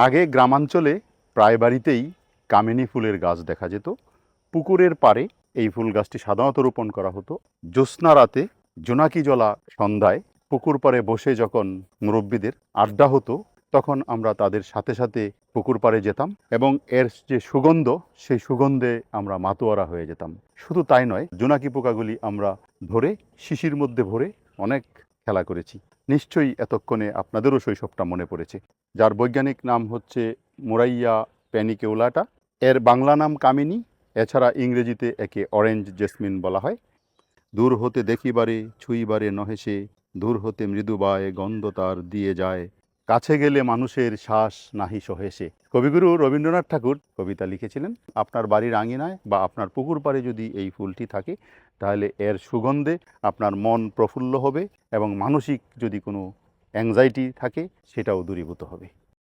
আগে গ্রামাঞ্চলে প্রায় বাড়িতেই কামিনী ফুলের গাছ দেখা যেত। পুকুরের পাড়ে এই ফুল গাছটি সাধারণত রোপণ করা হতো। জ্যোৎস্না রাতে জোনাকি জ্বলা সন্ধ্যায় পুকুর পাড়ে বসে যখন মুরব্বীদের আড্ডা হতো, তখন আমরা তাদের সাথে সাথে পুকুর পাড়ে যেতাম এবং এর যে সুগন্ধ, সেই সুগন্ধে আমরা মাতোয়ারা হয়ে যেতাম। শুধু তাই নয়, জোনাকি পোকাগুলি আমরা ধরে শিশির মধ্যে ভরে অনেক খেলা করেছি। নিশ্চয়ই এতক্ষণে আপনাদেরও শৈশবটা মনে পড়েছে, যার বৈজ্ঞানিক নাম হচ্ছে মোরাইয়া প্যানিকেউলাটা। এর বাংলা নাম কামিনী, এছাড়া ইংরেজিতে একে অরেঞ্জ জেসমিন বলা হয়। দূর হতে দেখিবারে ছুঁইবারে নহে সে, দূর হতে মৃদুবায় গন্ধ তার দিয়ে যায়, কাছে গেলে মানুষের শ্বাস নাহি সহে সে। কবিগুরু রবীন্দ্রনাথ ঠাকুর কবিতা লিখেছিলেন। আপনার বাড়ির আঙিনায় বা আপনার পুকুর পাড়ে যদি এই ফুলটি থাকে, তাহলে এর সুগন্ধে আপনার মন প্রফুল্ল হবে এবং মানসিক যদি কোনো অ্যাংজাইটি থাকে, সেটাও দূরীভূত হবে।